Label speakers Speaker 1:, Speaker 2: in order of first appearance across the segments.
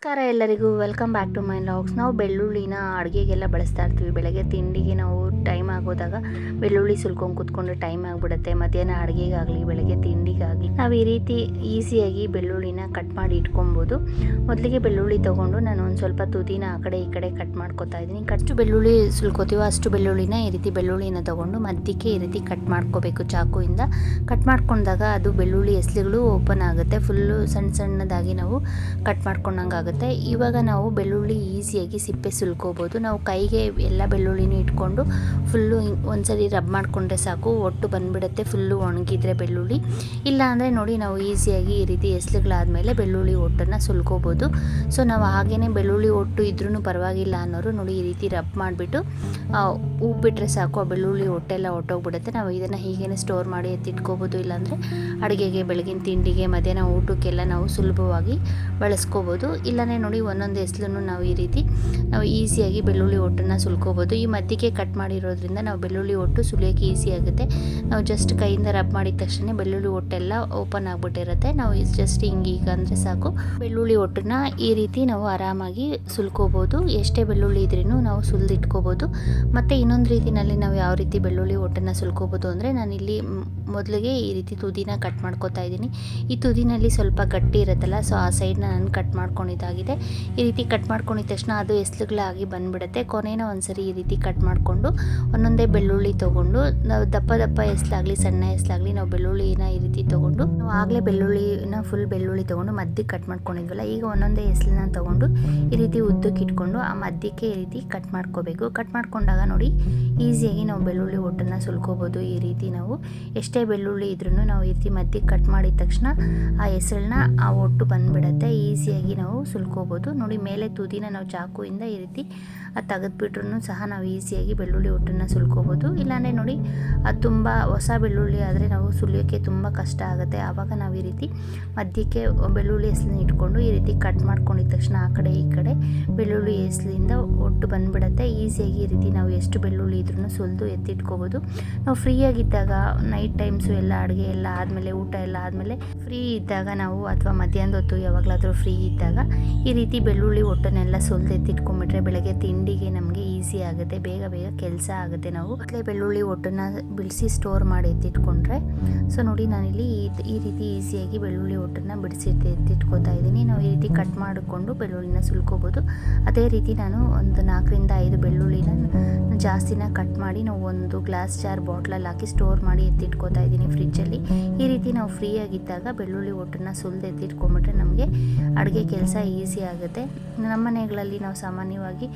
Speaker 1: ನಮಸ್ಕಾರ ಎಲ್ಲರಿಗೂ, welcome back to my vlogs. ನಾವು ಬೆಳ್ಳುಳ್ಳಿನ ಅಡುಗೆಗೆಲ್ಲ ಬಳಸ್ತಾ ಇರ್ತೀವಿ. ಬೆಳಗ್ಗೆ ತಿಂಡಿಗೆ ನಾವು ಟೈಮ್ ಆಗೋದಾಗ ಬೆಳ್ಳುಳ್ಳಿ ಸುಲ್ಕೊಂಡು ಕೂತ್ಕೊಂಡು ಟೈಮ್ ಆಗಿಬಿಡುತ್ತೆ. ಮಧ್ಯಾಹ್ನ ಅಡುಗೆಗಾಗಲಿ ಬೆಳಗ್ಗೆ ತಿಂಡಿಗಾಗಲಿ ನಾವು ಈ ರೀತಿ ಈಸಿಯಾಗಿ ಬೆಳ್ಳುಳ್ಳಿನ ಕಟ್ ಮಾಡಿ ಇಟ್ಕೊಬೋದು. ಮೊದಲಿಗೆ ಬೆಳ್ಳುಳ್ಳಿ ತೊಗೊಂಡು ನಾನು ಒಂದು ಸ್ವಲ್ಪ ತುದಿನ ಆ ಕಡೆ ಈ ಕಡೆ ಕಟ್ ಮಾಡ್ಕೊತಾ ಇದ್ದೀನಿ. ಅಷ್ಟು ಬೆಳ್ಳುಳ್ಳಿ ಸುಲ್ಕೋತೀವೋ ಅಷ್ಟು ಬೆಳ್ಳುಳ್ಳಿನ ಈ ರೀತಿ ಬೆಳ್ಳುಳ್ಳಿನ ತೊಗೊಂಡು ಮಧ್ಯಕ್ಕೆ ಈ ರೀತಿ ಕಟ್ ಮಾಡ್ಕೋಬೇಕು. ಚಾಕುಯಿಂದ ಕಟ್ ಮಾಡ್ಕೊಂಡಾಗ ಅದು ಬೆಳ್ಳುಳ್ಳಿ ಎಸ್ಲುಗಳು ಓಪನ್ ಆಗುತ್ತೆ. ಫುಲ್ಲು ಸಣ್ಣದಾಗಿ ನಾವು ಕಟ್ ಮಾಡ್ಕೊಂಡಂಗಾಗುತ್ತೆ. ಇವಾಗ ನಾವು ಬೆಳ್ಳುಳ್ಳಿ ಈಸಿಯಾಗಿ ಸಿಪ್ಪೆ ಸುಲ್ಕೋಬೋದು. ನಾವು ಕೈಗೆ ಎಲ್ಲ ಬೆಳ್ಳುಳ್ಳಿನೂ ಇಟ್ಕೊಂಡು ಫುಲ್ಲು ಒಂದ್ಸರಿ ರಬ್ ಮಾಡಿಕೊಂಡ್ರೆ ಸಾಕು, ಒಟ್ಟು ಬಂದುಬಿಡುತ್ತೆ ಫುಲ್ಲು ಒಣಗಿದ್ರೆ ಬೆಳ್ಳುಳ್ಳಿ. ಇಲ್ಲ ಅಂದರೆ ನೋಡಿ, ನಾವು ಈಸಿಯಾಗಿ ಈ ರೀತಿ ಎಸ್ಲುಗಳಾದಮೇಲೆ ಬೆಳ್ಳುಳ್ಳಿ ಒಟ್ಟನ್ನು ಸುಲ್ಕೋಬೋದು. ಸೊ ನಾವು ಹಾಗೇ ಬೆಳ್ಳುಳ್ಳಿ ಒಟ್ಟು ಇದ್ರೂ ಪರವಾಗಿಲ್ಲ ಅನ್ನೋರು ನೋಡಿ ಈ ರೀತಿ ರಬ್ ಮಾಡಿಬಿಟ್ಟು ಉಬ್ಬಿಟ್ರೆ ಸಾಕು, ಆ ಬೆಳ್ಳುಳ್ಳಿ ಒಟ್ಟೆಲ್ಲ ಒಟ್ಟೋಗ್ಬಿಡುತ್ತೆ. ನಾವು ಇದನ್ನು ಹೀಗೇ ಸ್ಟೋರ್ ಮಾಡಿ ಎತ್ತಿಟ್ಕೋಬೋದು. ಇಲ್ಲಾಂದರೆ ಅಡುಗೆಗೆ, ಬೆಳಗಿನ ತಿಂಡಿಗೆ, ಮಧ್ಯಾಹ್ನ ಊಟಕ್ಕೆಲ್ಲ ನಾವು ಸುಲಭವಾಗಿ ಬಳಸ್ಕೋಬೋದು. ಇಲ್ಲನೇ ನೋಡಿ ಒಂದೊಂದು ಎಸ್ಲನ್ನು ನಾವು ಈ ರೀತಿ ನಾವು ಈಸಿಯಾಗಿ ಬೆಳ್ಳುಳ್ಳಿ ಒಟ್ಟನ್ನು ಸುಲ್ಕೋಬೋದು. ಈ ಮಧ್ಯಕ್ಕೆ ಕಟ್ ಮಾಡಿರೋದ್ರಿಂದ ನಾವು ಬೆಳ್ಳುಳ್ಳಿ ಒಟ್ಟು ಸುಲಿಯೋಕ್ಕೆ ಈಸಿ ಆಗುತ್ತೆ. ನಾವು ಜಸ್ಟ್ ಕೈಯಿಂದ ರಬ್ ಮಾಡಿದ ತಕ್ಷಣ ಬೆಳ್ಳುಳ್ಳಿ ಒಟ್ಟೆಲ್ಲ ಓಪನ್ ಆಗಿಬಿಟ್ಟಿರುತ್ತೆ. ನಾವು ಜಸ್ಟ್ ಹಿಂಗೀಗ ಅಂದರೆ ಸಾಕು, ಬೆಳ್ಳುಳ್ಳಿ ಒಟ್ಟನ್ನು ಈ ರೀತಿ ನಾವು ಆರಾಮಾಗಿ ಸುಲ್ಕೋಬೋದು. ಎಷ್ಟೇ ಬೆಳ್ಳುಳ್ಳಿ ಇದ್ರೂ ನಾವು ಸುಲಿದಿಟ್ಕೋಬೋದು. ಮತ್ತು ಇನ್ನೊಂದು ರೀತಿಯಲ್ಲಿ ನಾವು ಯಾವ ರೀತಿ ಬೆಳ್ಳುಳ್ಳಿ ಒಟ್ಟನ್ನು ಸುಲ್ಕೋಬೋದು ಅಂದರೆ, ನಾನಿಲ್ಲಿ ಮೊದಲಿಗೆ ಈ ರೀತಿ ತುದಿನ ಕಟ್ ಮಾಡ್ಕೋತಾ ಇದ್ದೀನಿ. ಈ ತುದಿನಲ್ಲಿ ಸ್ವಲ್ಪ ಗಟ್ಟಿ ಇರುತ್ತಲ್ಲ, ಸೊ ಆ ಸೈಡ್ನ ನಾನು ಕಟ್ ಮಾಡ್ಕೊಂಡಿದ್ದಾಗಿದೆ. ಈ ರೀತಿ ಕಟ್ ಮಾಡ್ಕೊಂಡಿದ ತಕ್ಷಣ ಅದು ಎಸ್ಲುಗಳಾಗಿ ಬಂದುಬಿಡುತ್ತೆ. ಕೊನೆನ ಒಂದ್ಸರಿ ಈ ರೀತಿ ಕಟ್ ಮಾಡಿಕೊಂಡು ಒಂದೊಂದೇ ಬೆಳ್ಳುಳ್ಳಿ ತೊಗೊಂಡು ನಾವು ದಪ್ಪ ಎಸ್ಲಾಗಲಿ ಸಣ್ಣ ಎಸ್ಲಾಗಲಿ ನಾವು ಬೆಳ್ಳುಳ್ಳಿನ ಈ ರೀತಿ ತೊಗೊಂಡು, ನಾವು ಆಗಲೇ ಬೆಳ್ಳುಳ್ಳಿನ ಫುಲ್ ಬೆಳ್ಳುಳ್ಳಿ ತೊಗೊಂಡು ಮಧ್ಯಕ್ಕೆ ಕಟ್ ಮಾಡ್ಕೊಂಡಿದ್ವಲ್ಲ, ಈಗ ಒಂದೊಂದೇ ಎಸ್ಲನ್ನ ತೊಗೊಂಡು ಈ ರೀತಿ ಉದ್ದಕ್ಕೆ ಇಟ್ಕೊಂಡು ಆ ಮಧ್ಯಕ್ಕೆ ಈ ರೀತಿ ಕಟ್ ಮಾಡ್ಕೋಬೇಕು. ಕಟ್ ಮಾಡ್ಕೊಂಡಾಗ ನೋಡಿ ಈಸಿಯಾಗಿ ನಾವು ಬೆಳ್ಳುಳ್ಳಿ ಒಟ್ಟನ್ನು ಸುಲ್ಕೋಬೋದು. ಈ ರೀತಿ ನಾವು ಎಷ್ಟೇ ಬೆಳ್ಳುಳ್ಳಿ ಇದ್ರೂ ನಾವು ಈ ರೀತಿ ಮಧ್ಯಕ್ಕೆ ಕಟ್ ಮಾಡಿದ ತಕ್ಷಣ ಆ ಎಸಳನ್ನ ಆ ಒಟ್ಟು ಬಂದುಬಿಡುತ್ತೆ. ಈಸಿಯಾಗಿ ನಾವು ಸುಲ್ಕೋಬೋದು. ನೋಡಿ, ಮೇಲೆ ತುದಿನ ನಾವು ಚಾಕುವಿಂದ ಈ ರೀತಿ ತೆಗೆದುಬಿಟ್ರೂ ಸಹ ನಾವು ಈಸಿಯಾಗಿ ಬೆಳ್ಳುಳ್ಳಿ ಒಟ್ಟನ್ನು ಸುಲ್ಕೋಬೋದು. ಇಲ್ಲಾಂದರೆ ನೋಡಿ, ಅದು ತುಂಬ ಹೊಸ ಬೆಳ್ಳುಳ್ಳಿ ಆದರೆ ನಾವು ಸುಲಿಯೋಕ್ಕೆ ತುಂಬ ಕಷ್ಟ ಆಗುತ್ತೆ. ಆವಾಗ ನಾವು ಈ ರೀತಿ ಮಧ್ಯಕ್ಕೆ ಬೆಳ್ಳುಳ್ಳಿ ಎಸ್ಲನ್ನ ಇಟ್ಕೊಂಡು ಈ ರೀತಿ ಕಟ್ ಮಾಡ್ಕೊಂಡಿದ ತಕ್ಷಣ ಆ ಕಡೆ ಈ ಕಡೆ ಬೆಳ್ಳುಳ್ಳಿ ಎಸ್ಲಿಂದ ಒಟ್ಟು ಬಂದುಬಿಡುತ್ತೆ. ಈಸಿಯಾಗಿ ಈ ರೀತಿ ನಾವು ಎಷ್ಟು ಬೆಳ್ಳುಳ್ಳಿ ಇದ್ರೂ ಸುಲಿದು ಎತ್ತಿಟ್ಕೋಬೋದು. ನಾವು ಫ್ರೀಯಾಗಿದ್ದಾಗ ನೈಟ್ ಟೈಮ್ಸು ಎಲ್ಲ ಅಡುಗೆ ಎಲ್ಲ ಆದಮೇಲೆ, ಊಟ ಎಲ್ಲ ಆದಮೇಲೆ ಫ್ರೀ ಇದ್ದಾಗ ನಾವು, ಅಥವಾ ಮಧ್ಯಾಹ್ನದ ಹೊತ್ತು ಯಾವಾಗಲಾದರೂ ಫ್ರೀ ಇದ್ದಾಗ ಈ ರೀತಿ ಬೆಳ್ಳುಳ್ಳಿ ಒಟ್ಟನ್ನೆಲ್ಲ ಸುಲಿದು ಎತ್ತಿಟ್ಕೊಂಡ್ಬಿಟ್ರೆ ಬೆಳಗ್ಗೆ ತಿಂಡಿಗೆ ನಮಗೆ ಈಸಿ ಆಗುತ್ತೆ. ಬೇಗ ಕೆಲಸ ಆಗುತ್ತೆ. ನಾವು ಮೊದಲೇ ಬೆಳ್ಳುಳ್ಳಿ ಒಟ್ಟನ್ನು ಬಿಡಿಸಿ ಸ್ಟೋರ್ ಮಾಡಿ ಎತ್ತಿಟ್ಕೊಂಡ್ರೆ. ಸೊ ನೋಡಿ, ನಾನಿಲ್ಲಿ ಈ ರೀತಿ ಈಸಿಯಾಗಿ ಬೆಳ್ಳುಳ್ಳಿ ಒಟ್ಟನ್ನು ಬಿಡಿಸಿ ಎತ್ತಿಟ್ಕೋತಾ ಇದ್ದೀನಿ. ನಾವು ಈ ರೀತಿ ಕಟ್ ಮಾಡಿಕೊಂಡು ಬೆಳ್ಳುಳ್ಳಿನ ಸುಲ್ಕೋಬೋದು. ಅದೇ ರೀತಿ ನಾನು ಒಂದು 4ರಿಂದ 5 ಬೆಳ್ಳುಳ್ಳಿನ ಜಾಸ್ತಿನ ಕಟ್ ಮಾಡಿ ನಾವು ಒಂದು ಗ್ಲಾಸ್ ಜಾರ್ ಬಾಟ್ಲಲ್ಲಿ ಹಾಕಿ ಸ್ಟೋರ್ ಮಾಡಿ ಎತ್ತಿಟ್ಕೋತಾ ಇದ್ದೀನಿ ಫ್ರಿಜ್ಜಲ್ಲಿ. ಈ ರೀತಿ ನಾವು ಫ್ರೀ ಆಗಿದ್ದಾಗ ಬೆಳ್ಳುಳ್ಳಿ ಒಟ್ಟನ್ನು ಸುಲಿದು ಎತ್ತಿಟ್ಕೊಂಡ್ಬಿಟ್ರೆ ನಮಗೆ ಅಡುಗೆ ಕೆಲಸ ಈಸಿ ಆಗುತ್ತೆ. ನಮ್ಮ ಮನೆಗಳಲ್ಲಿ ನಾವು ಸಾಮಾನ್ಯವಾಗಿ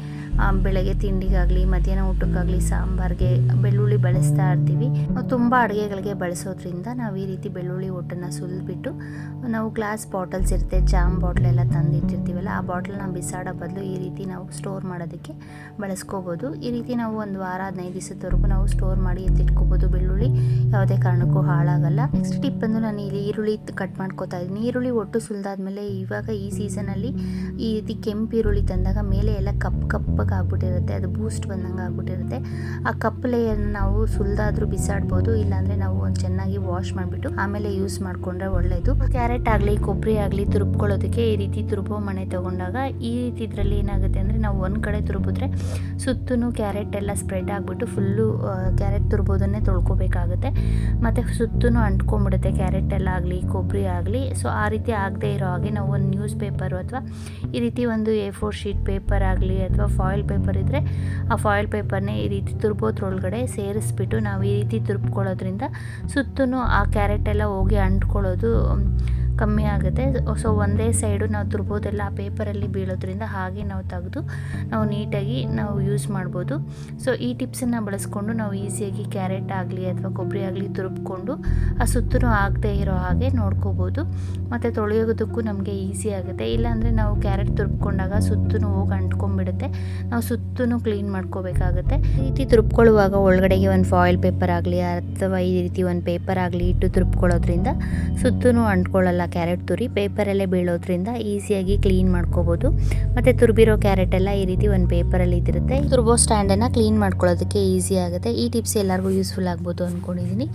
Speaker 1: ಬೆಳಗ್ಗೆ ತಿಂಡಿಗಾಗಲಿ ಮಧ್ಯಾಹ್ನ ಊಟಕ್ಕಾಗಲಿ ಸಾಂಬಾರಿಗೆ ಬೆಳ್ಳುಳ್ಳಿ ಬಳಸ್ತಾ ಇರ್ತೀವಿ. ನಾವು ತುಂಬ ಅಡುಗೆಗಳಿಗೆ ಬಳಸೋದ್ರಿಂದ ನಾವು ಈ ರೀತಿ ಬೆಳ್ಳುಳ್ಳಿ ಒಟ್ಟನ್ನು ಸುಲಿದ್ಬಿಟ್ಟು, ನಾವು ಗ್ಲಾಸ್ ಬಾಟಲ್ಸ್ ಇರುತ್ತೆ, ಜಾಮ್ ಬಾಟ್ಲೆಲ್ಲ ತಂದಿಟ್ಟಿರ್ತೀವಲ್ಲ, ಆ ಬಾಟ್ಲನ್ನ ಬಿಸಾಡೋ ಬದಲು ಈ ರೀತಿ ನಾವು ಸ್ಟೋರ್ ಮಾಡೋದಕ್ಕೆ ಬಳಸ್ಕೋಬೋದು. ಈ ರೀತಿ ನಾವು ಒಂದು ವಾರ 15 ದಿವಸದವರೆಗೂ ನಾವು ಸ್ಟೋರ್ ಮಾಡಿ ಎತ್ತಿಟ್ಕೋಬೋದು. ಬೆಳ್ಳುಳ್ಳಿ ಯಾವುದೇ ಕಾರಣಕ್ಕೂ ಹಾಳಾಗಲ್ಲ. ನೆಕ್ಸ್ಟ್ ಟಿಪ್ ಬಂದು, ನಾನು ಇಲ್ಲಿ ಈರುಳ್ಳಿ ಕಟ್ ಮಾಡ್ಕೋತಾ ಇದ್ದೀನಿ. ಈರುಳ್ಳಿ ಒಟ್ಟು ಸುಲಿದಾದ್ಮೇಲೆ ಇವಾಗ ಈ ಸೀಸನಲ್ಲಿ ಈ ರೀತಿ ಕೆಂಪು ಈರುಳ್ಳಿ ತಂದಾಗ ಮೇಲೆ ಎಲ್ಲ ಕಪ್ಪಗೆ ಆಗ್ಬಿಟ್ಟಿರುತ್ತೆ, ಅದು ಬೂಸ್ಟ್ ಬಂದಂಗೆ ಆಗ್ಬಿಟ್ಟಿರುತ್ತೆ. ಆ ಕಪ್ಪು ಲೇಯರ್ನ ನಾವು ಸುಲಿದಾದ್ರೂ ಬಿಸಾಡ್ಬೋದು. ಇಲ್ಲಾಂದರೆ ನಾವು ಒಂದು ಚೆನ್ನಾಗಿ ವಾಶ್ ಮಾಡಿಬಿಟ್ಟು ಆಮೇಲೆ ಯೂಸ್ ಮಾಡಿಕೊಂಡ್ರೆ ಒಳ್ಳೆಯದು. ಕ್ಯಾರೆಟ್ ಆಗಲಿ ಕೊಬ್ಬರಿ ಆಗಲಿ ತುರುಬ್ಕೊಳ್ಳೋದಕ್ಕೆ ಈ ರೀತಿ ತುರುಬೋ ಮಣೆ ತೊಗೊಂಡಾಗ ಈ ರೀತಿ ಇದರಲ್ಲಿ ಏನಾಗುತ್ತೆ ಅಂದರೆ, ನಾವು ಒಂದು ಕಡೆ ತುರುಬಿದ್ರೆ ಸುತ್ತೂ ಕ್ಯಾರೆಟ್ ಎಲ್ಲ ಸ್ಪ್ರೆಡ್ ಆಗಿಬಿಟ್ಟು ಫುಲ್ಲು ಕ್ಯಾರೆಟ್ ತುರ್ಬೋದನ್ನೇ ತೊಳ್ಕೊಬೇಕಾಗುತ್ತೆ. ಮತ್ತು ಸುತ್ತೂ ಅಂಟ್ಕೊಂಡ್ಬಿಡುತ್ತೆ ಕ್ಯಾರೆಟ್ ಎಲ್ಲ ಆಗಲಿ ಕೊಬ್ಬರಿ ಆಗಲಿ. ಸೊ ಆ ರೀತಿ ಆಗದೆ ಇರೋ ಹಾಗೆ ನಾವು ಒಂದು ನ್ಯೂಸ್ ಪೇಪರು ಅಥವಾ ಈ ರೀತಿ ಒಂದು A4 ಶೀಟ್ ಪೇಪರ್ ಆಗಲಿ ಅಥವಾ ಫಾಯಿಲ್ ಪೇಪರ್ ಇದ್ದರೆ ಆ ಫಾಯಿಲ್ ಪೇಪರ್ನೇ ಈ ರೀತಿ ತುರ್ಬೋದ್ರೊಳಗಡೆ ಸೇರಿಸ್ಬಿಟ್ಟು ನಾವು ಈ ರೀತಿ ತುರ್ಬ್ಕೊಳ್ಳೋದ್ರಿಂದ ಸುತ್ತೂ ಆ ಕ್ಯಾರೆಟ್ ಎಲ್ಲ ಹೋಗಿ ಅಂಟ್ಕೊಳ್ಳೋದು ಕಮ್ಮಿ ಆಗುತ್ತೆ. ಸೊ ಒಂದೇ ಸೈಡು ನಾವು ತುರ್ಬೋದೆಲ್ಲ ಆ ಪೇಪರಲ್ಲಿ ಬೀಳೋದ್ರಿಂದ ಹಾಗೆ ನಾವು ತೆಗೆದು ನಾವು ನೀಟಾಗಿ ನಾವು ಯೂಸ್ ಮಾಡ್ಬೋದು. ಸೊ ಈ ಟಿಪ್ಸನ್ನು ಬಳಸ್ಕೊಂಡು ನಾವು ಈಸಿಯಾಗಿ ಕ್ಯಾರೆಟ್ ಆಗಲಿ ಅಥವಾ ಕೊಬ್ಬರಿ ಆಗಲಿ ತುರುಬ್ಕೊಂಡು ಆ ಸುತ್ತೂ ಆಗದೆ ಇರೋ ಹಾಗೆ ನೋಡ್ಕೋಬೋದು. ಮತ್ತು ತೊಳೆಯೋದಕ್ಕೂ ನಮಗೆ ಈಸಿ ಆಗುತ್ತೆ. ಇಲ್ಲಾಂದರೆ ನಾವು ಕ್ಯಾರೆಟ್ ತುರುಬ್ಕೊಂಡಾಗ ಸುತ್ತೂ ಹೋಗಿ ಅಂಟ್ಕೊಂಡ್ಬಿಡುತ್ತೆ. ನಾವು ಸುತ್ತೂ ಕ್ಲೀನ್ ಮಾಡ್ಕೋಬೇಕಾಗುತ್ತೆ. ಈ ರೀತಿ ತುರುಬ್ಕೊಳ್ಳುವಾಗ ಒಳಗಡೆಗೆ ಒಂದು ಫಾಯಿಲ್ ಪೇಪರ್ ಆಗಲಿ ಅಥವಾ ಈ ರೀತಿ ಒಂದು ಪೇಪರ್ ಆಗಲಿ ಇಟ್ಟು ತುರುಬ್ಕೊಳ್ಳೋದ್ರಿಂದ ಸುತ್ತೂ ಅಂಟ್ಕೊಳ್ಳಲ್ಲ. ಕ್ಯಾರೆಟ್ ತುರಿ ಪೇಪರಲ್ಲೇ ಬೀಳೋದ್ರಿಂದ ಈಸಿಯಾಗಿ ಕ್ಲೀನ್ ಮಾಡ್ಕೋಬೋದು. ಮತ್ತು ತುರಿಬಿರೋ ಕ್ಯಾರೆಟ್ ಎಲ್ಲ ಈ ರೀತಿ ಒಂದು ಪೇಪರಲ್ಲಿ ಇದಿರುತ್ತೆ. ತುರ್ಬೋ ಸ್ಟ್ಯಾಂಡನ್ನು ಕ್ಲೀನ್ ಮಾಡ್ಕೊಳ್ಳೋದಕ್ಕೆ ಈಸಿ ಆಗುತ್ತೆ. ಈ ಟಿಪ್ಸ್ ಎಲ್ಲರಿಗೂ ಯೂಸ್ಫುಲ್ ಆಗ್ಬೋದು ಅಂದ್ಕೊಂಡಿದ್ದೀನಿ.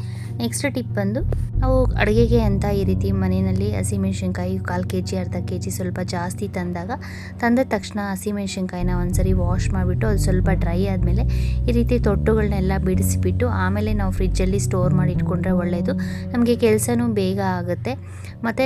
Speaker 1: ನೆಕ್ಸ್ಟ್ ಟಿಪ್ ಬಂದು ನಾವು ಅಡುಗೆಗೆ ಅಂತ ಈ ರೀತಿ ಮನೆಯಲ್ಲಿ ಹಸಿಮೆಣ್ಸಿನ್ಕಾಯಿ 1/4 kg ಅರ್ಧ kg ಸ್ವಲ್ಪ ಜಾಸ್ತಿ ತಂದ ತಕ್ಷಣ ಹಸಿಮೆಣ್ಸಿನ್ಕಾಯಿನ ಒಂದ್ಸರಿ ವಾಶ್ ಮಾಡಿಬಿಟ್ಟು ಅದು ಸ್ವಲ್ಪ ಡ್ರೈ ಆದಮೇಲೆ ಈ ರೀತಿ ತೊಟ್ಟುಗಳನ್ನೆಲ್ಲ ಬಿಡಿಸಿಬಿಟ್ಟು ಆಮೇಲೆ ನಾವು ಫ್ರಿಜ್ಜಲ್ಲಿ ಸ್ಟೋರ್ ಮಾಡಿ ಇಟ್ಕೊಂಡ್ರೆ ಒಳ್ಳೆಯದು. ನಮಗೆ ಕೆಲಸನೂ ಬೇಗ ಆಗುತ್ತೆ ಮತ್ತು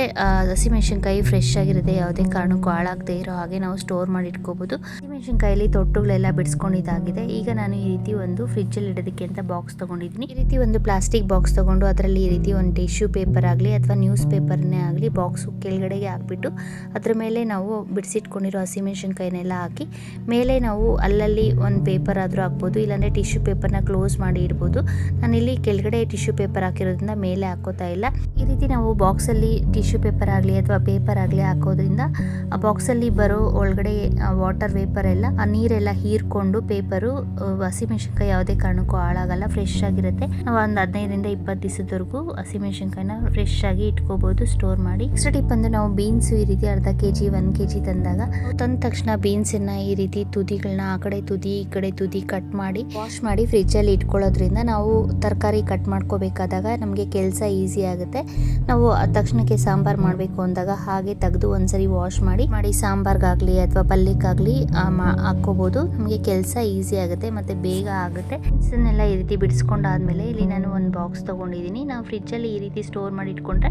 Speaker 1: ಹಸಿಮೆಣ್ಸಿನ್ಕಾಯಿ ಫ್ರೆಶ್ ಆಗಿರುತ್ತೆ, ಯಾವುದೇ ಕಾರಣಕ್ಕೂ ಹಾಳಾಗದೇ ಇರೋ ಹಾಗೆ ನಾವು ಸ್ಟೋರ್ ಮಾಡಿ ಇಟ್ಕೋಬೋದು. ಹಸಿಮೆಣ್ಸಿನ್ಕಾಯಲ್ಲಿ ತೊಟ್ಟುಗಳೆಲ್ಲ ಬಿಡಿಸ್ಕೊಂಡಿದ್ದಾಗಿದೆ. ಈಗ ನಾನು ಈ ರೀತಿ ಒಂದು ಫ್ರಿಜ್ಜಲ್ಲಿ ಇಡೋದಕ್ಕೆ ಅಂತ ಬಾಕ್ಸ್ ತೊಗೊಂಡಿದ್ದೀನಿ. ಈ ರೀತಿ ಒಂದು ಪ್ಲಾಸ್ಟಿಕ್ ಬಾಕ್ಸ್ ತೊಗೊಂಡು ಅದರಲ್ಲಿ ಈ ರೀತಿ ಒಂದು ಟಿಶ್ಯೂ ಪೇಪರ್ ಆಗಲಿ ಅಥವಾ ನ್ಯೂಸ್ ಪೇಪರ್ನೇ ಆಗಲಿ ಬಾಕ್ಸು ಕೆಳಗಡೆಗೆ ಹಾಕ್ಬಿಟ್ಟು ಅದ್ರ ಮೇಲೆ ನಾವು ಬಿಡಿಸಿಟ್ಕೊಂಡಿರೋ ಹಸಿಮೆಣ್ಸಿನ್ಕಾಯಿನೆಲ್ಲ ಹಾಕಿ ಮೇಲೆ ನಾವು ಅಲ್ಲಲ್ಲಿ ಒಂದು ಪೇಪರ್ ಆದರೂ ಹಾಕ್ಬೋದು, ಇಲ್ಲಾಂದರೆ ಟಿಶ್ಯೂ ಪೇಪರ್ನ ಕ್ಲೋಸ್ ಮಾಡಿ ಇಡ್ಬೋದು. ನಾನಿಲ್ಲಿ ಕೆಳಗಡೆ ಟಿಶ್ಯೂ ಪೇಪರ್ ಹಾಕಿರೋದ್ರಿಂದ ಮೇಲೆ ಹಾಕೋತಾ ಇಲ್ಲ. ಈ ರೀತಿ ನಾವು ಬಾಕ್ಸಲ್ಲಿ ಟಿಶ್ಯೂ ಪೇಪರ್ ಆಗಲಿ ಅಥವಾ ಪೇಪರ್ ಆಗಲಿ ಹಾಕೋದ್ರಿಂದ ಆ ಬಾಕ್ಸಲ್ಲಿ ಬರೋ ಒಳಗಡೆ ವಾಟರ್ ವೇಪರ್ ಎಲ್ಲ ಆ ನೀರೆಲ್ಲ ಹೀರ್ಕೊಂಡು ಪೇಪರು ಹಸಿಮೆಣ್ಸಿನ್ಕಾಯಿ ಯಾವುದೇ ಕಾರಣಕ್ಕೂ ಹಾಳಾಗಲ್ಲ, ಫ್ರೆಶ್ ಆಗಿರುತ್ತೆ. ನಾವು ಒಂದು 15ರಿಂದ 20 ದಿವಸದವರೆಗೂ ಹಸಿಮೆಣ್ಸಿನ್ಕಾಯಿನ ಫ್ರೆಶ್ ಆಗಿ ಇಟ್ಕೋಬಹುದು ಸ್ಟೋರ್ ಮಾಡಿ. ನೆಕ್ಸ್ಟ್ ಟಿಪ್ ಬಂದು ನಾವು ಬೀನ್ಸ್ ಈ ರೀತಿ ಅರ್ಧ kg 1 kg ತಂದ ತಕ್ಷಣ ಬೀನ್ಸನ್ನ ಈ ರೀತಿ ತುದಿಗಳನ್ನ ಆ ಕಡೆ ತುದಿ ಈ ಕಡೆ ತುದಿ ಕಟ್ ಮಾಡಿ ವಾಶ್ ಮಾಡಿ ಫ್ರಿಜ್ಜಲ್ಲಿ ಇಟ್ಕೊಳ್ಳೋದ್ರಿಂದ ನಾವು ತರಕಾರಿ ಕಟ್ ಮಾಡ್ಕೋಬೇಕಾದಾಗ ನಮಗೆ ಕೆಲಸ ಈಸಿ ಆಗುತ್ತೆ. ನಾವು ತಕ್ಷಣಕ್ಕೆ ಸಾಂಬಾರ್ ಮಾಡಬೇಕು ಅಂದಾಗ ಹಾಗೆ ತೆಗೆದು ಒಂದ್ಸರಿ ವಾಶ್ ಮಾಡಿ ಸಾಂಬಾರ್ಗಾಗಲಿ ಅಥವಾ ಪಲ್ಯಕ್ಕಾಗಲಿ ಹಾಕ್ಕೋಬೋದು. ನಮಗೆ ಕೆಲಸ ಈಸಿ ಆಗುತ್ತೆ ಮತ್ತು ಬೇಗ ಆಗುತ್ತೆ. ಇದನ್ನೆಲ್ಲ ಈ ರೀತಿ ಬಿಡಿಸ್ಕೊಂಡಾದ್ಮೇಲೆ ಇಲ್ಲಿ ನಾನು ಒಂದು ಬಾಕ್ಸ್ ತೊಗೊಂಡಿದ್ದೀನಿ. ನಾವು ಫ್ರಿಜ್ಜಲ್ಲಿ ಈ ರೀತಿ ಸ್ಟೋರ್ ಮಾಡಿ ಇಟ್ಕೊಂಡ್ರೆ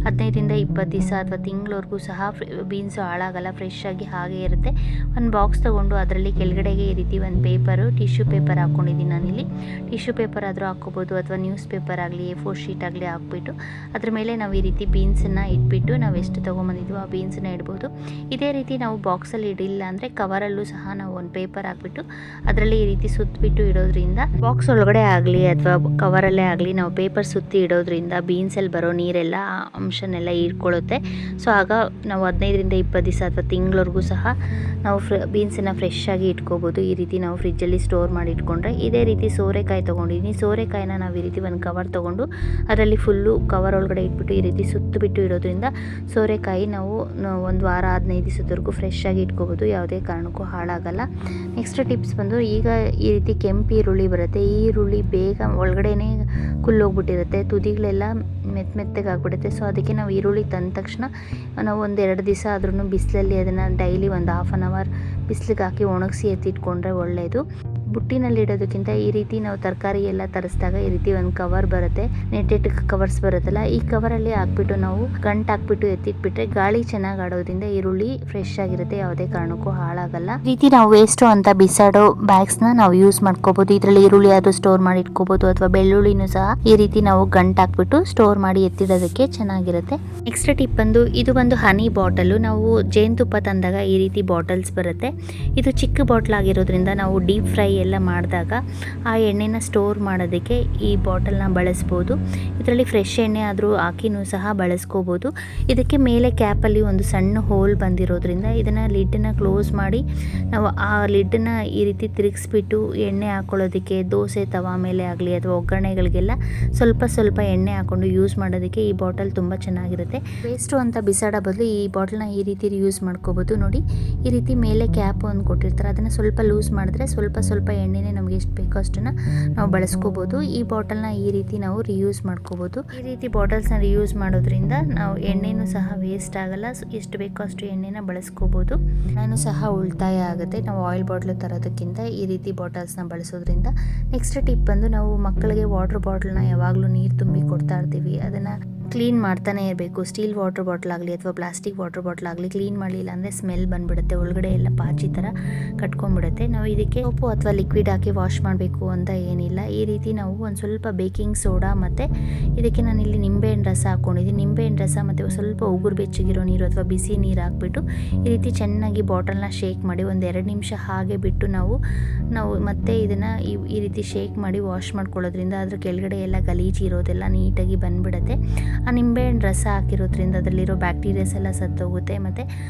Speaker 1: 15ರಿಂದ 20 ದಿವಸ ಅಥವಾ ತಿಂಗಳವರೆಗೂ ಸಹ ಬೀನ್ಸು ಹಾಳಾಗಲ್ಲ, ಫ್ರೆಶ್ ಆಗಿ ಹಾಗೆ ಇರುತ್ತೆ. ಒಂದು ಬಾಕ್ಸ್ ತೊಗೊಂಡು ಅದರಲ್ಲಿ ಕೆಳಗಡೆಗೆ ಈ ರೀತಿ ಒಂದು ಪೇಪರು ಟಿಶ್ಯೂ ಪೇಪರ್ ಹಾಕ್ಕೊಂಡಿದ್ದೀನಿ. ನಾನಿಲ್ಲಿ ಟಿಶ್ಯೂ ಪೇಪರ್ ಆದರೂ ಹಾಕ್ಕೋಬೋದು ಅಥವಾ ನ್ಯೂಸ್ ಪೇಪರ್ ಆಗಲಿ A4 ಶೀಟ್ ಆಗಲಿ ಹಾಕ್ಬಿಟ್ಟು ಅದ್ರ ಮೇಲೆ ನಾವು ಈ ರೀತಿ ಬೀನ್ಸನ್ನು ಇಟ್ಬಿಟ್ಟು ನಾವು ಎಷ್ಟು ತೊಗೊಂಬಂದಿದ್ವೋ ಆ ಬೀನ್ಸನ್ನ ಇಡ್ಬೋದು. ಇದೇ ರೀತಿ ನಾವು ಬಾಕ್ಸಲ್ಲಿ ಇಡಿಲ್ಲ ಅಂದರೆ ಕವರಲ್ಲೂ ಸಹ ನಾವು ಒಂದು ಪೇಪರ್ ಹಾಕ್ಬಿಟ್ಟು ಅದರಲ್ಲಿ ಈ ರೀತಿ ಸುತ್ತಬಿಟ್ಟು ಇಡೋದ್ರಿಂದ ಬಾಕ್ಸ್ ಒಳಗಡೆ ಆಗಲಿ ಅಥವಾ ಕವರಲ್ಲೇ ಆಗಲಿ ನಾವು ಪೇಪರ್ ಸುತ್ತಿ ಇಡೋದ್ರಿಂದ ಬೀನ್ಸಲ್ಲಿ ಬರೋ ನೀರೆಲ್ಲ ಅಂಶನೆಲ್ಲ ಹೀರ್ಕೊಳ್ಳುತ್ತೆ. ಸೊ ಆಗ ನಾವು 15ರಿಂದ 20 ದಿವಸ ಅಥವಾ ತಿಂಗಳವರೆಗೂ ಸಹ ನಾವು ಬೀನ್ಸನ್ನು ಫ್ರೆಶ್ ಆಗಿ ಇಟ್ಕೋಬೋದು. ಈ ರೀತಿ ನಾವು ಫ್ರಿಜ್ಜಲ್ಲಿ ಸ್ಟೋರ್ ಮಾಡಿ ಇಟ್ಕೊಂಡ್ರೆ. ಇದೇ ರೀತಿ ಸೋರೆಕಾಯಿ ತೊಗೊಂಡಿದ್ದೀನಿ. ಸೋರೆಕಾಯಿನ ನಾವು ಈ ರೀತಿ ಒಂದು ಕವರ್ ತೊಗೊಂಡು ಅದರಲ್ಲಿ ಫುಲ್ಲು ಕವರ್ ಒಳಗಡೆ ಇಟ್ಬಿಟ್ಟು ಈ ರೀತಿ ಸುತ್ತಬಿಟ್ಟು ಇಡೋದ್ರಿಂದ ಸೋರೆಕಾಯಿ ನಾವು 1 ವಾರ 15 ದಿವಸದವರೆಗೂ ಫ್ರೆಶ್ ಆಗಿ ಇಟ್ಕೋಬೋದು, ಯಾವುದೇ ಕಾರಣಕ್ಕೂ ಹಾಳಾಗಲ್ಲ. ನೆಕ್ಸ್ಟ್ ಟಿಪ್ಸ್ ಬಂದು ಈಗ ಈ ರೀತಿ ಕೆಂಪು ಈರುಳ್ಳಿ ಬರುತ್ತೆ. ಈ ಈರುಳ್ಳಿ ಬೇಗ ಒಳಗಡೆನೇ ಕುಲ್ಲೋಗ್ಬಿಟ್ಟಿರುತ್ತೆ, ತುದಿಗಳೆಲ್ಲ ಮೆತ್ತಗೆ ಆಗಿಬಿಡುತ್ತೆ. ಸೊ ಅದಕ್ಕೆ ನಾವು ಈರುಳ್ಳಿ ತಂದ ತಕ್ಷಣ ನಾವು 1-2 ದಿವಸ ಆದ್ರೂ ಬಿಸಿಲಲ್ಲಿ ಅದನ್ನು ಡೈಲಿ ಒಂದು ½ an hour ಬಿಸಿಲಿಗೆ ಹಾಕಿ ಒಣಗಿಸಿ ಎತ್ತಿಟ್ಕೊಂಡ್ರೆ ಒಳ್ಳೆಯದು. ಬುಟ್ಟಿನಲ್ಲಿ ಇಡೋದಕ್ಕಿಂತ ಈ ರೀತಿ ನಾವು ತರಕಾರಿ ಎಲ್ಲ ತರಿಸಿದಾಗ ಈ ರೀತಿ ಒಂದು ಕವರ್ ಬರುತ್ತೆ, ನೆಟ್ಟೆಡ್ ಕವರ್ಸ್ ಬರುತ್ತಲ್ಲ, ಈ ಕವರಲ್ಲಿ ಹಾಕ್ಬಿಟ್ಟು ನಾವು ಗಂಟು ಹಾಕ್ಬಿಟ್ಟು ಎತ್ತಿಟ್ಬಿಟ್ರೆ ಗಾಳಿ ಚೆನ್ನಾಗಿ ಆಡೋದ್ರಿಂದ ಈರುಳ್ಳಿ ಫ್ರೆಶ್ ಆಗಿರುತ್ತೆ, ಯಾವುದೇ ಕಾರಣಕ್ಕೂ ಹಾಳಾಗಲ್ಲ. ಈ ರೀತಿ ನಾವು ವೇಸ್ಟು ಅಂತ ಬಿಸಾಡೋ ಬ್ಯಾಗ್ಸ್ನ ನಾವು ಯೂಸ್ ಮಾಡ್ಕೋಬಹುದು. ಇದರಲ್ಲಿ ಈರುಳ್ಳಿ ಆದರೂ ಸ್ಟೋರ್ ಮಾಡಿ ಇಟ್ಕೋಬಹುದು ಅಥವಾ ಬೆಳ್ಳುಳ್ಳಿನೂ ಸಹ ಈ ರೀತಿ ನಾವು ಗಂಟು ಹಾಕ್ಬಿಟ್ಟು ಸ್ಟೋರ್ ಮಾಡಿ ಎತ್ತಿಡೋದಕ್ಕೆ ಚೆನ್ನಾಗಿರುತ್ತೆ. ನೆಕ್ಸ್ಟ್ ಟಿಪ್ ಬಂದು ಇದು ಒಂದು ಹನಿ ಬಾಟಲು. ನಾವು ಜೇನುತುಪ್ಪ ತಂದಾಗ ಈ ರೀತಿ ಬಾಟಲ್ಸ್ ಬರುತ್ತೆ. ಇದು ಚಿಕ್ಕ ಬಾಟ್ಲ್ ಆಗಿರೋದ್ರಿಂದ ನಾವು ಡೀಪ್ ಫ್ರೈ ಎಲ್ಲ ಮಾಡಿದಾಗ ಆ ಎಣ್ಣೆನ ಸ್ಟೋರ್ ಮಾಡೋದಕ್ಕೆ ಈ ಬಾಟಲ್ನ ಬಳಸ್ಬೋದು. ಇದರಲ್ಲಿ ಫ್ರೆಶ್ ಎಣ್ಣೆ ಆದರೂ ಹಾಕಿನೂ ಸಹ ಬಳಸ್ಕೋಬೋದು. ಇದಕ್ಕೆ ಮೇಲೆ ಕ್ಯಾಪಲ್ಲಿ ಒಂದು ಸಣ್ಣ ಹೋಲ್ ಬಂದಿರೋದ್ರಿಂದ ಇದನ್ನು ಲಿಡ್ಡನ್ನ ಕ್ಲೋಸ್ ಮಾಡಿ ನಾವು ಆ ಲಿಡ್ಡನ್ನ ಈ ರೀತಿ ತಿರುಗಿಸ್ಬಿಟ್ಟು ಎಣ್ಣೆ ಹಾಕ್ಕೊಳ್ಳೋದಕ್ಕೆ ದೋಸೆ ತವಾ ಮೇಲೆ ಆಗಲಿ ಅಥವಾ ಒಗ್ಗರಣೆಗಳಿಗೆಲ್ಲ ಸ್ವಲ್ಪ ಎಣ್ಣೆ ಹಾಕ್ಕೊಂಡು ಯೂಸ್ ಮಾಡೋದಕ್ಕೆ ಈ ಬಾಟಲ್ ತುಂಬ ಚೆನ್ನಾಗಿರುತ್ತೆ. ವೇಸ್ಟು ಅಂತ ಬಿಸಾಡೋ ಬದಲು ಈ ಬಾಟಲ್ನ ಈ ರೀತಿ ಯೂಸ್ ಮಾಡ್ಕೋಬೋದು. ನೋಡಿ, ಈ ರೀತಿ ಮೇಲೆ ಕ್ಯಾಪ್ ಒಂದು ಕೊಟ್ಟಿರ್ತಾರೆ, ಅದನ್ನು ಸ್ವಲ್ಪ ಲೂಸ್ ಮಾಡಿದ್ರೆ ಸ್ವಲ್ಪ ಎಣ್ಣೆನೇ ನಮಗೆ ಎಷ್ಟು ಬೇಕೋ ಅಷ್ಟನ್ನು ನಾವು ಬಳಸ್ಕೋಬೋದು. ಈ ಬಾಟಲ್ನ ಈ ರೀತಿ ನಾವು ರಿಯೂಸ್ ಮಾಡ್ಕೋಬೋದು. ಈ ರೀತಿ ಬಾಟಲ್ಸ್ನ ರಿಯೂಸ್ ಮಾಡೋದ್ರಿಂದ ನಾವು ಎಣ್ಣೆನೂ ಸಹ ವೇಸ್ಟ್ ಆಗಲ್ಲ, ಎಷ್ಟು ಬೇಕೋ ಅಷ್ಟು ಎಣ್ಣೆನ ಬಳಸ್ಕೋಬೋದು. ನಾನು ಸಹ ಉಳಿತಾಯ ಆಗುತ್ತೆ ನಾವು ಆಯಿಲ್ ಬಾಟ್ಲು ತರೋದಕ್ಕಿಂತ ಈ ರೀತಿ ಬಾಟಲ್ಸ್ನ ಬಳಸೋದ್ರಿಂದ. ನೆಕ್ಸ್ಟ್ ಟಿಪ್ ಬಂದು ನಾವು ಮಕ್ಕಳಿಗೆ ವಾಟರ್ ಬಾಟಲ್ನ ಯಾವಾಗಲೂ ನೀರು ತುಂಬಿ ಕೊಡ್ತಾ ಇರ್ತೀವಿ, ಅದನ್ನು ಕ್ಲೀನ್ ಮಾಡ್ತಾನೆ ಇರಬೇಕು. ಸ್ಟೀಲ್ ವಾಟರ್ ಬಾಟ್ಲ್ ಆಗಲಿ ಅಥವಾ ಪ್ಲಾಸ್ಟಿಕ್ ವಾಟರ್ ಬಾಟ್ಲ್ ಆಗಲಿ ಕ್ಲೀನ್ ಮಾಡಲಿಲ್ಲ ಅಂದರೆ ಸ್ಮೆಲ್ ಬಂದುಬಿಡುತ್ತೆ, ಒಳಗಡೆ ಎಲ್ಲ ಪಾಚಿ ಥರ ಕಟ್ಕೊಂಡ್ಬಿಡುತ್ತೆ. ನಾವು ಇದಕ್ಕೆ ಸೋಪು ಅಥವಾ ಲಿಕ್ವಿಡ್ ಹಾಕಿ ವಾಶ್ ಮಾಡಬೇಕು ಅಂತ ಏನಿಲ್ಲ. ಈ ರೀತಿ ನಾವು ಒಂದು ಸ್ವಲ್ಪ ಬೇಕಿಂಗ್ ಸೋಡಾ ಮತ್ತು ಇದಕ್ಕೆ ನಾನಿಲ್ಲಿ ನಿಂಬೆಹಣ್ಣು ರಸ ಹಾಕ್ಕೊಂಡಿದ್ದೀನಿ. ನಿಂಬೆಹಣ್ಣು ರಸ ಮತ್ತು ಸ್ವಲ್ಪ ಉಗುರು ಬೆಚ್ಚಗಿರೋ ನೀರು ಅಥವಾ ಬಿಸಿ ನೀರು ಹಾಕ್ಬಿಟ್ಟು ಈ ರೀತಿ ಚೆನ್ನಾಗಿ ಬಾಟಲ್ನ ಶೇಕ್ ಮಾಡಿ 1-2 ನಿಮಿಷ ಹಾಗೆ ಬಿಟ್ಟು ನಾವು ಮತ್ತೆ ಇದನ್ನು ಈ ರೀತಿ ಶೇಕ್ ಮಾಡಿ ವಾಶ್ ಮಾಡ್ಕೊಳ್ಳೋದ್ರಿಂದ ಅದ್ರ ಕೆಳಗಡೆ ಎಲ್ಲ ಗಲೀಜು ಇರೋದೆಲ್ಲ ನೀಟಾಗಿ ಬಂದುಬಿಡುತ್ತೆ. ಆ ನಿಂಬೆಹಣ್ಣು ರಸ ಹಾಕಿರೋದ್ರಿಂದ ಅದರಲ್ಲಿರೋ ಬ್ಯಾಕ್ಟೀರಿಯಾಸ್ ಎಲ್ಲ ಸತ್ತೋಗುತ್ತೆ ಮತ್ತು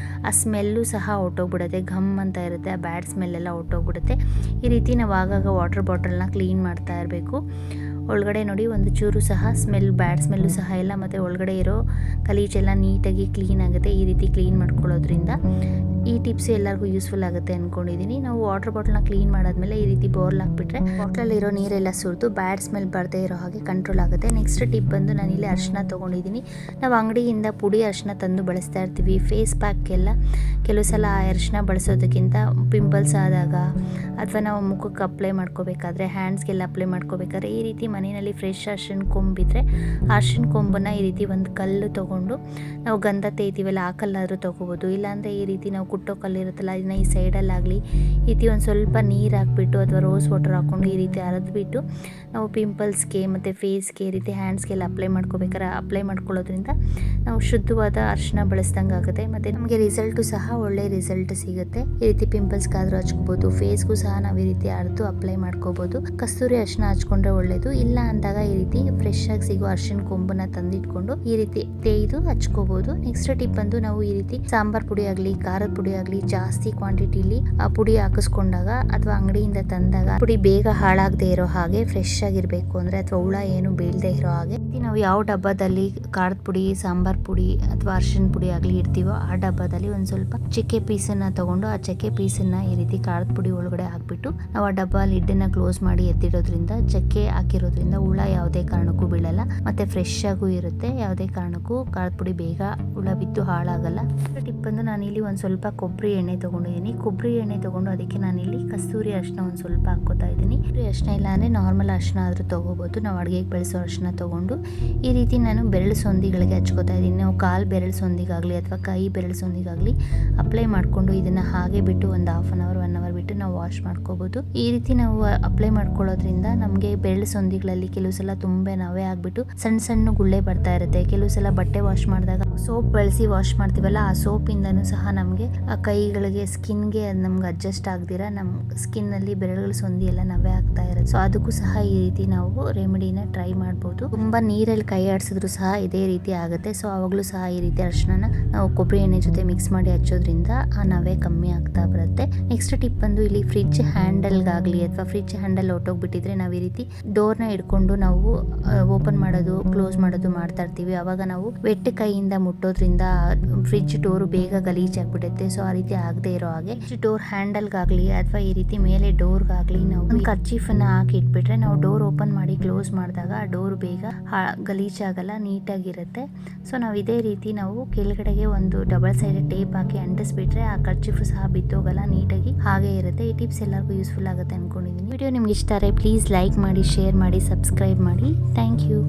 Speaker 1: ಆ ಸ್ಮೆಲ್ಲು ಸಹ ಹೊಟ್ಟೋಗ್ಬಿಡುತ್ತೆ, ಘಮ್ ಅಂತ ಇರುತ್ತೆ, ಆ ಬ್ಯಾಡ್ ಸ್ಮೆಲ್ಲೆಲ್ಲ ಹೊಟ್ಟೋಗ್ಬಿಡುತ್ತೆ. ಈ ರೀತಿ ನಾವು ಆಗಾಗ ವಾಟರ್ ಬಾಟಲ್ನ ಕ್ಲೀನ್ ಮಾಡ್ತಾ ಇರಬೇಕು. ಒಳಗಡೆ ನೋಡಿ ಒಂದು ಚೂರು ಸಹ ಬ್ಯಾಡ್ ಸ್ಮೆಲ್ಲು ಸಹ ಇಲ್ಲ ಮತ್ತು ಒಳಗಡೆ ಇರೋ ಗಲೀಜೆಲ್ಲ ನೀಟಾಗಿ ಕ್ಲೀನ್ ಆಗುತ್ತೆ. ಈ ರೀತಿ ಕ್ಲೀನ್ ಮಾಡ್ಕೊಳ್ಳೋದ್ರಿಂದ ಈ ಟಿಪ್ಸ್ ಎಲ್ಲರಿಗೂ ಯೂಸ್ಫುಲ್ ಆಗುತ್ತೆ ಅಂದ್ಕೊಂಡಿದ್ದೀನಿ. ನಾವು ವಾಟರ್ ಬಾಟಲ್ನ ಕ್ಲೀನ್ ಮಾಡಾದ್ಮೇಲೆ ಈ ರೀತಿ ಬೋರ್ಲ್ ಹಾಕ್ಬಿಟ್ರೆ ಬಾಟ್ಲಲ್ಲಿರೋ ನೀರೆಲ್ಲ ಸುರಿದು ಬ್ಯಾಡ್ ಸ್ಮೆಲ್ ಬರದೇ ಇರೋ ಹಾಗೆ ಕಂಟ್ರೋಲ್ ಆಗುತ್ತೆ. ನೆಕ್ಸ್ಟ್ ಟಿಪ್ ಬಂದು ನಾನಿಲ್ಲಿ ಅರಿಶಿನ ತೊಗೊಂಡಿದ್ದೀನಿ. ನಾವು ಅಂಗಡಿಯಿಂದ ಪುಡಿ ಅರಿಶಿನ ತಂದು ಬಳಸ್ತಾ ಇರ್ತೀವಿ. ಫೇಸ್ ಪ್ಯಾಕ್ಗೆಲ್ಲ ಕೆಲವು ಸಲ ಆ ಅರಿಶಿನ ಬಳಸೋದಕ್ಕಿಂತ ಪಿಂಪಲ್ಸ್ ಆದಾಗ ಅಥವಾ ನಾವು ಮುಖಕ್ಕೆ ಅಪ್ಲೈ ಮಾಡ್ಕೋಬೇಕಾದ್ರೆ, ಹ್ಯಾಂಡ್ಸ್ಗೆಲ್ಲ ಅಪ್ಲೈ ಮಾಡ್ಕೋಬೇಕಾದ್ರೆ ಈ ರೀತಿ ಮನೆಯಲ್ಲಿ ಫ್ರೆಶ್ ಅರಿಶಿನ ಕೊಂಬಿದ್ರೆ ಅರಿಶಿನ ಕೊಂಬನ್ನು ಈ ರೀತಿ ಒಂದು ಕಲ್ಲು ತೊಗೊಂಡು ನಾವು ಗಂಧ ತೇಯ್ತೀವಲ್ಲ ಆ ಕಲ್ಲಾದರೂ ತೊಗೋಬೋದು. ಇಲ್ಲಾಂದರೆ ಈ ರೀತಿ ನಾವು ಕುಟ್ಟೋ ಕಲ್ಲು ಇರುತ್ತಲ್ಲ ಅದನ್ನ ಈ ಸೈಡಲ್ಲಾಗಲಿ ಈ ರೀತಿ ಒಂದು ಸ್ವಲ್ಪ ನೀರು ಹಾಕ್ಬಿಟ್ಟು ಅಥವಾ ರೋಸ್ ವಾಟರ್ ಹಾಕ್ಕೊಂಡು ಈ ರೀತಿ ಅರೆದ್ಬಿಟ್ಟು ನಾವು ಪಿಂಪಲ್ಸ್ಗೆ ಮತ್ತು ಫೇಸ್ಗೆ ಈ ರೀತಿ ಹ್ಯಾಂಡ್ಸ್ಗೆಲ್ಲ ಅಪ್ಲೈ ಮಾಡ್ಕೊಳ್ಳೋದ್ರಿಂದ ನಾವು ಶುದ್ಧವಾದ ಅರಿಶಿನ ಬಳಸ್ದಂಗೆ ಆಗುತ್ತೆ. ಮತ್ತು ನಮಗೆ ರಿಸಲ್ಟು ಸಹ ಒಳ್ಳೆ ರಿಸಲ್ಟ್ ಸಿಗುತ್ತೆ. ಈ ರೀತಿ ಪಿಂಪಲ್ಸ್ಗಾದರೂ ಹಚ್ಕೋಬೋದು, ಫೇಸ್ಗೂ ಸಹ ನಾವು ಈ ರೀತಿ ಅರೆದು ಅಪ್ಲೈ ಮಾಡ್ಕೋಬೋದು. ಕಸ್ತೂರಿ ಅರಿಶಿನ ಹಚ್ಕೊಂಡ್ರೆ ಒಳ್ಳೇದು. ಇಲ್ಲ ಅಂದಾಗ ಈ ರೀತಿ ಫ್ರೆಶ್ ಆಗಿ ಸಿಗೋ ಅರಿಶಿನ ಕೊಂಬನ್ನ ತಂದಿಟ್ಕೊಂಡು ಈ ರೀತಿ ತೇಯ್ದು ಹಚ್ಕೋಬೋದು. ನೆಕ್ಸ್ಟ್ ಟಿಪ್ ಬಂದು ನಾವು ಈ ರೀತಿ ಸಾಂಬಾರ್ ಪುಡಿ ಆಗಲಿ ಖಾರದ ಪುಡಿ ಆಗಲಿ ಜಾಸ್ತಿ ಕ್ವಾಂಟಿಟಿಲಿ ಆ ಪುಡಿ ಹಾಕಿಸ್ಕೊಂಡಾಗ ಅಥವಾ ಅಂಗಡಿಯಿಂದ ತಂದಾಗ ಪುಡಿ ಬೇಗ ಹಾಳಾಗದೆ ಇರೋ ಹಾಗೆ ಫ್ರೆಶ್ ಆಗಿರಬೇಕು ಅಂದರೆ ಅಥವಾ ಹುಳ ಏನು ಬೀಳದೆ ಇರೋ ಹಾಗೆ ನಾವು ಯಾವ ಡಬ್ಬದಲ್ಲಿ ಖಾರದ ಪುಡಿ, ಸಾಂಬಾರ್ ಪುಡಿ ಅಥವಾ ಅರಿಶಿನ ಪುಡಿ ಆಗಲಿ ಇಡ್ತೀವೋ ಆ ಡಬ್ಬದಲ್ಲಿ ಒಂದು ಸ್ವಲ್ಪ ಚಕ್ಕೆ ಪೀಸನ್ನ ತಗೊಂಡು ಆ ಚಕ್ಕೆ ಪೀಸನ್ನ ಈ ರೀತಿ ಖಾರದ ಪುಡಿ ಒಳಗಡೆ ಹಾಕ್ಬಿಟ್ಟು ನಾವು ಆ ಡಬ್ಬ ಲಿಡ್ಡನ್ನ ಕ್ಲೋಸ್ ಮಾಡಿ ಎತ್ತಿಡೋದ್ರಿಂದ ಚಕ್ಕೆ ಹಾಕಿರೋದ್ರಿಂದ ಹುಳ ಯಾವುದೇ ಕಾರಣಕ್ಕೂ ಬೀಳಲ್ಲ ಮತ್ತೆ ಫ್ರೆಶ್ ಆಗೂ ಇರುತ್ತೆ. ಯಾವುದೇ ಕಾರಣಕ್ಕೂ ಖಾರದ ಪುಡಿ ಬೇಗ ಹುಳ ಬಿದ್ದು ಹಾಳಾಗಲ್ಲ. ಟಿಪ್ ಬಂದು ನಾನಿಲ್ಲಿ ಒಂದು ಸ್ವಲ್ಪ ಕೊಬ್ಬರಿ ಎಣ್ಣೆ ತೊಗೊಂಡಿದ್ದೀನಿ. ಕೊಬ್ಬರಿ ಎಣ್ಣೆ ತೊಗೊಂಡು ಅದಕ್ಕೆ ನಾನಿಲ್ಲಿ ಕಸ್ತೂರಿ ಅರಿಶಿನ ಒಂದು ಸ್ವಲ್ಪ ಹಾಕ್ಕೋತಾ ಇದ್ದೀನಿ. ಅರಿಶಿನ ಇಲ್ಲ ಅಂದರೆ ನಾರ್ಮಲ್ ಅರಿಶಿನ ಆದರೂ ತೊಗೋಬೋದು. ನಾವು ಅಡುಗೆಗೆ ಬಳಸೋ ಅರಿಶಿನ ತೊಗೊಂಡು ಈ ರೀತಿ ನಾನು ಬೆರಳು ಸೊಂದಿಗಳಿಗೆ ಹಚ್ಕೋತಾ ಇದ್ದೀನಿ. ನಾವು ಕಾಲು ಬೆರಳು ಸೊಂದಿಗಾಗಲಿ ಅಥವಾ ಕೈ ಬೆರಳು ಸೊಂದಿಗಾಗಲಿ ಅಪ್ಲೈ ಮಾಡಿಕೊಂಡು ಇದನ್ನು ಹಾಗೆ ಬಿಟ್ಟು ಒಂದು ಹಾಫ್ ಆನ್ ಅವರ್ 1 ಅವರ್ ಬಿಟ್ಟು ನಾವು ವಾಶ್ ಮಾಡ್ಕೋಬೋದು. ಈ ರೀತಿ ನಾವು ಅಪ್ಲೈ ಮಾಡ್ಕೊಳ್ಳೋದ್ರಿಂದ ನಮಗೆ ಬೆರಳು ಸೊಂದಿಗಳಲ್ಲಿ ಕೆಲವು ಸಲ ತುಂಬ ನಾವೇ ಆಗಿಬಿಟ್ಟು ಸಣ್ಣ ಸಣ್ಣ ಗುಳ್ಳೆ ಬರ್ತಾ ಇರುತ್ತೆ. ಕೆಲವು ಸಲ ಬಟ್ಟೆ ವಾಶ್ ಮಾಡಿದಾಗ ಸೋಪ್ ಬಳಸಿ ವಾಶ್ ಮಾಡ್ತೀವಲ್ಲ ಆ ಸೋಪಿಂದನೂ ಸಹ ನಮಗೆ ಆ ಕೈಗಳಿಗೆ ಸ್ಕಿನ್ಗೆ ಅದು ನಮ್ಗೆ ಅಡ್ಜಸ್ಟ್ ಆಗದಿರ ನಮ್ಮ ಸ್ಕಿನ್ನಲ್ಲಿ ಬೆರಳುಗಳ ಸೊಂದಿ ಎಲ್ಲ ನವೆ ಆಗ್ತಾ ಇರುತ್ತೆ. ಸೊ ಅದಕ್ಕೂ ಸಹ ಈ ರೀತಿ ನಾವು ರೆಮಿಡಿನ ಟ್ರೈ ಮಾಡ್ಬೋದು. ತುಂಬ ನೀರಲ್ಲಿ ಕೈ ಆಡಿಸಿದ್ರು ಸಹ ಇದೇ ರೀತಿ ಆಗುತ್ತೆ. ಸೊ ಅವಾಗಲೂ ಸಹ ಈ ರೀತಿ ಅರಿಶಿನ ನಾವು ಕೊಬ್ಬರಿ ಎಣ್ಣೆ ಜೊತೆ ಮಿಕ್ಸ್ ಮಾಡಿ ಹಚ್ಚೋದ್ರಿಂದ ಆ ನವೆ ಕಮ್ಮಿ ಆಗ್ತಾ ಬರುತ್ತೆ. ನೆಕ್ಸ್ಟ್ ಟಿಪ್ ಬಂದು ಇಲ್ಲಿ ಫ್ರಿಡ್ಜ್ ಹ್ಯಾಂಡಲ್ಗಾಗಲಿ ಅಥವಾ ಫ್ರಿಡ್ಜ್ ಹ್ಯಾಂಡಲ್ ಹೊಟ್ಟೋಗ್ಬಿಟ್ಟಿದ್ರೆ ನಾವು ಈ ರೀತಿ ಡೋರ್ನ ಹಿಡ್ಕೊಂಡು ನಾವು ಓಪನ್ ಮಾಡೋದು ಕ್ಲೋಸ್ ಮಾಡೋದು ಮಾಡ್ತಾ ಇರ್ತೀವಿ. ಅವಾಗ ನಾವು ವೆಟ್ ಕೈಯಿಂದ ಮುಟ್ಟೋದ್ರಿಂದ ಫ್ರಿಡ್ಜ್ ಡೋರು ಬೇಗ ಗಲೀಜಾಗ್ಬಿಡುತ್ತೆ. ಸೊ ಆ ರೀತಿ ಆಗದೆ ಇರೋ ಹಾಗೆ ಡೋರ್ ಹ್ಯಾಂಡಲ್ಗಾಗಲಿ ಅಥವಾ ಈ ರೀತಿ ಮೇಲೆ ಡೋರ್ಗಾಗಲಿ ನಾವು ಒಂದು ಕರ್ಚೀಫನ್ನ ಹಾಕಿ ಇಟ್ಬಿಟ್ರೆ ನಾವು ಡೋರ್ ಓಪನ್ ಮಾಡಿ ಕ್ಲೋಸ್ ಮಾಡಿದಾಗ ಆ ಡೋರ್ ಬೇಗ ಗಲೀಜಾಗಲ್ಲ, ನೀಟಾಗಿರುತ್ತೆ. ಸೊ ನಾವು ಇದೇ ರೀತಿ ನಾವು ಕೆಳಗಡೆಗೆ ಒಂದು ಡಬಲ್ ಸೈಡೆಡ್ ಟೇಪ್ ಹಾಕಿ ಅಂಟಿಸ್ಬಿಟ್ರೆ ಆ ಕರ್ಚೀಫು ಸಹ ಬಿತ್ತೋಗಲ್ಲ, ನೀಟಾಗಿ ಹಾಗೆ ಇರುತ್ತೆ. ಈ ಟಿಪ್ಸ್ ಎಲ್ಲರಿಗೂ ಯೂಸ್ಫುಲ್ ಆಗುತ್ತೆ ಅಂದ್ಕೊಂಡಿದ್ದೀನಿ. ವಿಡಿಯೋ ನಿಮ್ಗೆ ಇಷ್ಟ ಆದರೆ ಪ್ಲೀಸ್ ಲೈಕ್ ಮಾಡಿ, ಶೇರ್ ಮಾಡಿ, ಸಬ್ಸ್ಕ್ರೈಬ್ ಮಾಡಿ. Thank you.